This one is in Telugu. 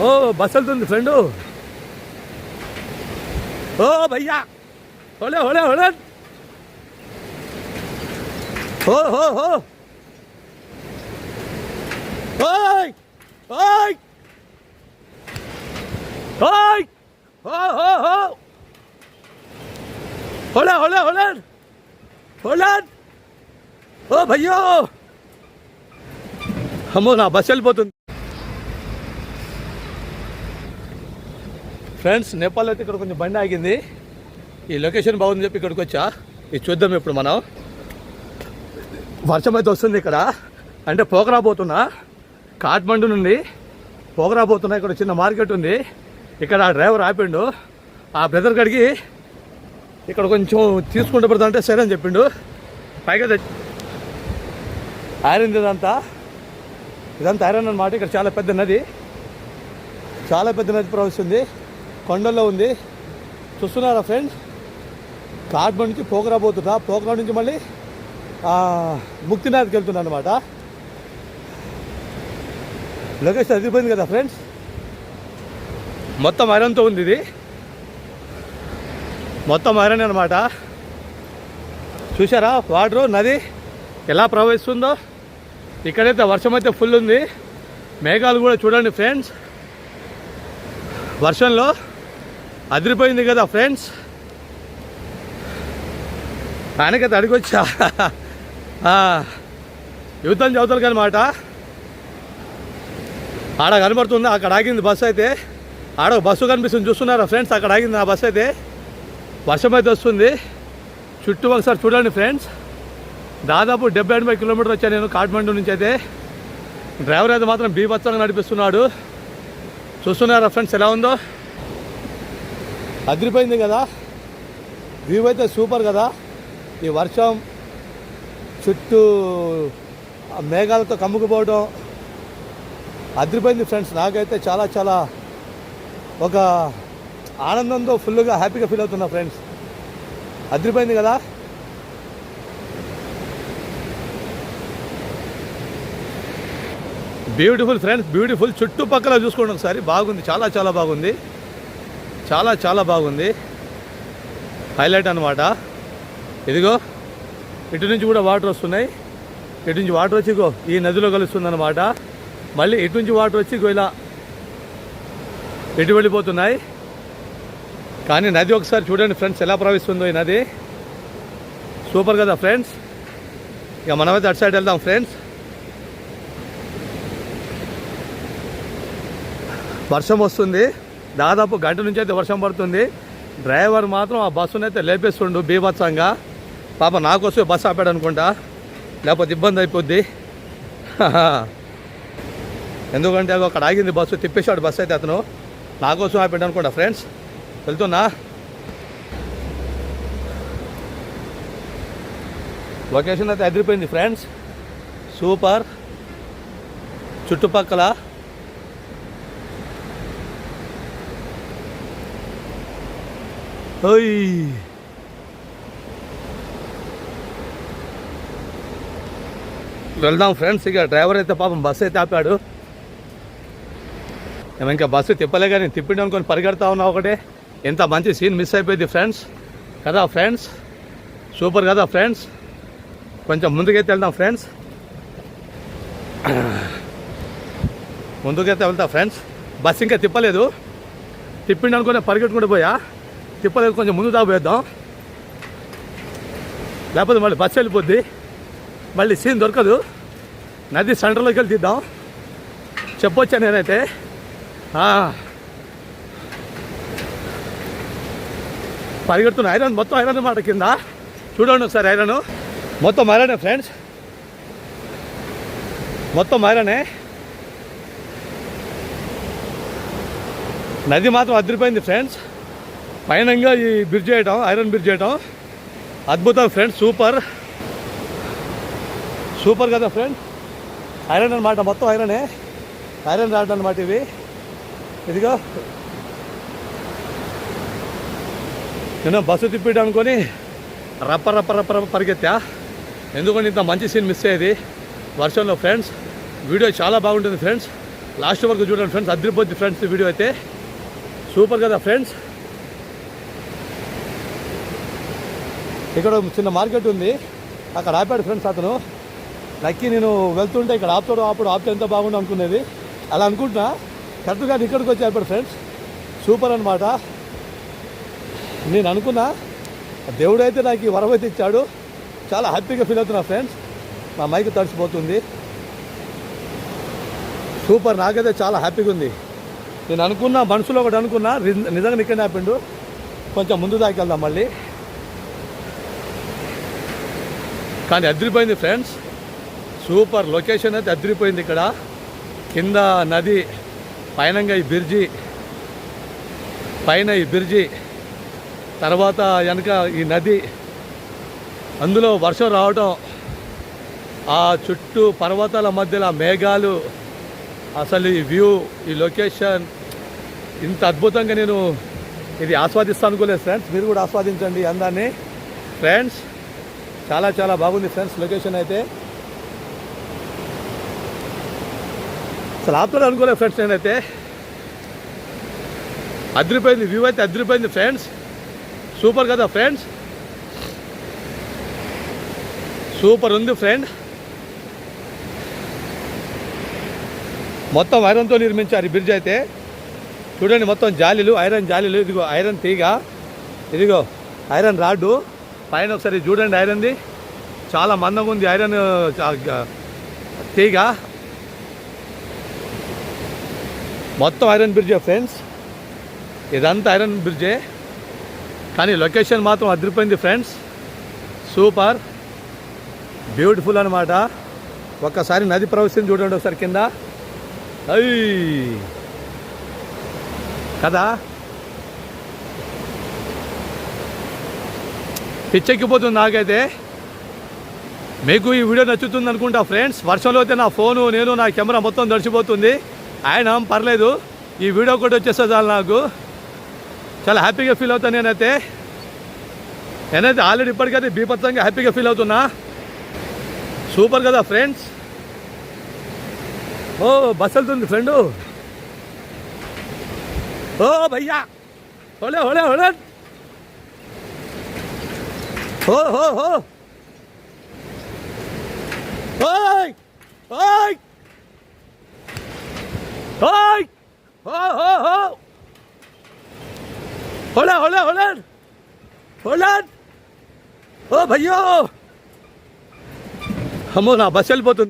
ఓ బస్ వెళ్తుంది ఫ్రెండు. ఓ భయ్యా హోలే హోలే హోలే. ఓ హో హో ఓయ్ ఓయ్ ఓయ్ ఓ హో హో హోలే హోలే హోలే హోలే. ఓ భయ్యో అమ్మో నా బస్సు వెళ్ళిపోతుంది. ఫ్రెండ్స్ నేపాల్లో అయితే ఇక్కడ కొంచెం బండి ఆగింది. ఈ లొకేషన్ బాగుందని చెప్పి ఇక్కడికి వచ్చా. ఇది చూద్దాం ఇప్పుడు మనం. వర్షం అయితే వస్తుంది ఇక్కడ. అంటే పోఖరా పోతున్నా, కాఠ్మండు నుండి పోఖరా పోతున్నా. ఇక్కడ చిన్న మార్కెట్ ఉంది. ఇక్కడ ఆ డ్రైవర్ ఆపిండు. ఆ బ్రదర్ గడికి ఇక్కడ కొంచెం తీసుకుంటూ పడుతుంటే సరే అని చెప్పిండు. పైగా ఐరన్ ఇదంతా ఐరన్ అన్నమాట. ఇక్కడ చాలా పెద్ద నది, చాలా పెద్ద నది ప్రవహిస్తుంది. కొండల్లో ఉంది. చూస్తున్నారా ఫ్రెండ్స్? కాఠ్మండు నుంచి పోఖరా పోతున్నా. పోఖరా నుంచి మళ్ళీ ముక్తినాథ్కి వెళ్తున్నా అనమాట. లొకేషన్ అదిరిపోయింది కదా ఫ్రెండ్స్. మొత్తం ఐరన్తో ఉంది. ఇది మొత్తం ఐరన్ అనమాట. చూసారా వాటర్ నది ఎలా ప్రవహిస్తుందో. ఇక్కడైతే వర్షం అయితే ఫుల్ ఉంది. మేఘాలు కూడా చూడండి ఫ్రెండ్స్. వర్షంలో అదిరిపోయింది కదా ఫ్రెండ్స్. ఆయనకైతే అడిగొచ్చా యువతలు చదువుతారు అనమాట. ఆడ కనబడుతుంది. అక్కడ ఆగింది బస్సు అయితే. ఆడ బస్సు కనిపిస్తుంది చూస్తున్నారా ఫ్రెండ్స్? అక్కడ ఆగింది ఆ బస్సు అయితే. వర్షం అయితే వస్తుంది. చుట్టూ ఒకసారి చూడండి ఫ్రెండ్స్. దాదాపు 70-80 కిలోమీటర్లు వచ్చాను నేను కాఠ్మండు నుంచి అయితే. డ్రైవర్ అయితే మాత్రం బీభత్సంగా నడిపిస్తున్నాడు. చూస్తున్నారా ఫ్రెండ్స్ ఎలా ఉందో? అదిరిపోయింది కదా. వ్యూ అయితే సూపర్ కదా. ఈ వర్షం చుట్టూ మేఘాలతో కమ్ముకుపోవడం అదిరిపోయింది ఫ్రెండ్స్. నాకైతే చాలా చాలా ఒక ఆనందంతో ఫుల్గా హ్యాపీగా ఫీల్ అవుతున్నా ఫ్రెండ్స్. అదిరిపోయింది కదా. Beautiful friends, beautiful. చుట్టుపక్కల చూసుకోండి ఒకసారి. బాగుంది, చాలా చాలా బాగుంది. చాలా చాలా బాగుంది. హైలైట్ అనమాట. ఇదిగో ఇటు నుంచి కూడా వాటర్ వస్తున్నాయి. ఇటు నుంచి వాటర్ వచ్చి ఇగో ఈ నదిలో కలుస్తుంది అనమాట. మళ్ళీ ఇటు నుంచి వాటర్ వచ్చి ఇగో ఇలా ఇటు వెళ్ళిపోతున్నాయి. కానీ నది ఒకసారి చూడండి ఫ్రెండ్స్ ఎలా ప్రవహిస్తుందో ఈ నది. సూపర్ కదా ఫ్రెండ్స్. ఇక మనమైతే అటు సైడ్ వెళ్దాం ఫ్రెండ్స్. వర్షం వస్తుంది. దాదాపు గంట నుంచి అయితే వర్షం పడుతుంది. డ్రైవర్ మాత్రం ఆ బస్సును అయితే లేపేస్తుండు బీభత్సంగా. పాప నాకోసం బస్సు ఆపాడు అనుకుంటా, లేకపోతే ఇబ్బంది అయిపోద్ది. ఎందుకంటే అక్కడ ఆగింది బస్సు, తిప్పేశాడు బస్సు అయితే అతను. నాకోసం ఆపాడు అనుకుంటా ఫ్రెండ్స్. వెళ్తున్నా. లొకేషన్ అయితే అదిరిపోయింది ఫ్రెండ్స్. సూపర్. చుట్టుపక్కల వెళ్దాం ఫ్రెండ్స్. ఇక డ్రైవర్ అయితే పాపం బస్సు అయితే ఆపాడు. ఇంకా బస్సు తిప్పలే కానీ తిప్పిండి అనుకొని పరిగెడతా ఉన్నా ఒకటే. ఎంత మంచి సీన్ మిస్ అయిపోయింది ఫ్రెండ్స్ కదా ఫ్రెండ్స్. సూపర్ కదా ఫ్రెండ్స్. కొంచెం ముందుకైతే వెళ్దాం ఫ్రెండ్స్. ముందుకైతే వెళ్తా ఫ్రెండ్స్. బస్సు ఇంకా తిప్పలేదు. తిప్పిండి అనుకుని పరిగెట్టుకుంటూ పోయా. తిప్పలేదు, కొంచెం ముందు దాబోద్దాం. లేకపోతే మళ్ళీ బస్సు వెళ్ళిపోద్ది. మళ్ళీ సీన్ దొరకదు. నది సెంటర్లోకి వెళ్ళి తీద్దాం చెప్పొచ్చా నేనైతే. పరిగెడుతున్న ఐరన్, మొత్తం ఐరన్ మాట కింద చూడండి ఒకసారి. ఐరన్ మొత్తం ఐరనే ఫ్రెండ్స్. మొత్తం ఐరనే. నది మాత్రం అదిరిపోయింది ఫ్రెండ్స్. పైనంగా ఈ బ్రిడ్జ్ చేయటం, ఐరన్ బ్రిడ్జ్ చేయటం అద్భుతం ఫ్రెండ్స్. సూపర్ సూపర్ కదా ఫ్రెండ్స్. ఐరన్ అనమాట, మొత్తం ఐరనే. ఐరన్ రాడ్ అనమాట ఇవి. ఇదిగో నేను బస్సు తిప్పిడు అనుకొని రప్ప రప్ప రప్ప రప్ప పరిగెత్తా. ఎందుకంటే ఇంత మంచి సీన్ మిస్ అయ్యేది వర్షంలో ఫ్రెండ్స్. వీడియో చాలా బాగుంటుంది ఫ్రెండ్స్. లాస్ట్ వరకు చూడండి ఫ్రెండ్స్, అదిరిపోద్ది ఫ్రెండ్స్ ఈ వీడియో అయితే. సూపర్ కదా ఫ్రెండ్స్. ఇక్కడ చిన్న మార్కెట్ ఉంది, అక్కడ ఆపాడు ఫ్రెండ్స్ అతను. నక్కి నేను వెళ్తుంటే ఇక్కడ ఆపుతాడు, ఆపితే ఎంత బాగుండు అనుకునేది. అలా అనుకుంటున్నా, కరెక్ట్గా ఇక్కడికి వచ్చి ఆపాడు ఫ్రెండ్స్. సూపర్ అనమాట. నేను అనుకున్నా దేవుడు అయితే నాకు ఈ వరం అయితే ఇచ్చాడు. చాలా హ్యాపీగా ఫీల్ అవుతున్నా ఫ్రెండ్స్. నా మైక్ తడిసిపోతుంది. సూపర్, నాకైతే చాలా హ్యాపీగా ఉంది. నేను అనుకున్నా, మనసులో ఒకటి అనుకున్నా, నిజంగా ఇక్కడనే ఆపిండు. కొంచెం ముందు దాకా వెళ్దాం మళ్ళీ. కానీ అదిరిపోయింది ఫ్రెండ్స్. సూపర్ లొకేషన్ అయితే అదిరిపోయింది. ఇక్కడ కింద నది, పైనంగా ఈ బ్రిడ్జి, పైన ఈ బ్రిడ్జి, తర్వాత వెనక ఈ నది, అందులో వర్షం రావటం, ఆ చుట్టూ పర్వతాల మధ్యలో మేఘాలు, అసలు ఈ వ్యూ, ఈ లొకేషన్ ఇంత అద్భుతంగా నేను ఇది ఆస్వాదిస్తాను అనుకోలేదు ఫ్రెండ్స్. మీరు కూడా ఆస్వాదించండి అందాన్ని ఫ్రెండ్స్. చాలా చాలా బాగుంది ఫ్రెండ్స్ లొకేషన్ అయితే. అసలు ఆపుతాడు అనుకోలేదు ఫ్రెండ్స్ నేనైతే. అదిరిపోయింది వ్యూ అయితే, అదిరిపోయింది ఫ్రెండ్స్. సూపర్ కదా ఫ్రెండ్స్, సూపర్ ఉంది ఫ్రెండ్. మొత్తం ఐరన్తో నిర్మించారు ఈ బ్రిడ్జ్ అయితే. చూడండి, మొత్తం జాలీలు, ఐరన్ జాలీలు. ఇదిగో ఐరన్ తీగ, ఇదిగో ఐరన్ రాడ్డు పైన. ఒకసారి చూడండి, ఐరన్ది చాలా మందంగా ఉంది ఐరన్ తీగ. మొత్తం ఐరన్ బ్రిడ్జే ఫ్రెండ్స్. ఇదంతా ఐరన్ బ్రిడ్జే, కానీ లొకేషన్ మాత్రం అదిరిపోయింది ఫ్రెండ్స్. సూపర్ బ్యూటిఫుల్ అనమాట. ఒక్కసారి నది ప్రవేశం చూడండి ఒకసారి కింద. అయ్యి కదా, పిచ్చెక్కిపోతుంది నాకైతే. మీకు ఈ వీడియో నచ్చుతుంది అనుకుంటా ఫ్రెండ్స్. వర్షంలో అయితే నా ఫోను, నా కెమెరా మొత్తం దర్శిపోతుంది. ఆయన పర్లేదు, ఈ వీడియో కూడా వచ్చేస్తే చాలు నాకు. చాలా హ్యాపీగా ఫీల్ అవుతాను నేనైతే ఆల్రెడీ ఇప్పటికైతే బీభత్సంగా హ్యాపీగా ఫీల్ అవుతున్నా. సూపర్ కదా ఫ్రెండ్స్. ఓ బస్ వెళ్తుంది ఫ్రెండు. ఓ భయ్యా, హోలే హోలే హోలే, హో హో హో, ఓయ్ ఓయ్ ఓయ్, హో హో హో, హోలే హోలే హోలే హోలే, ఓ భయ్యో. అమ్మో, నా బస్సు వెళ్ళిపోతుంది.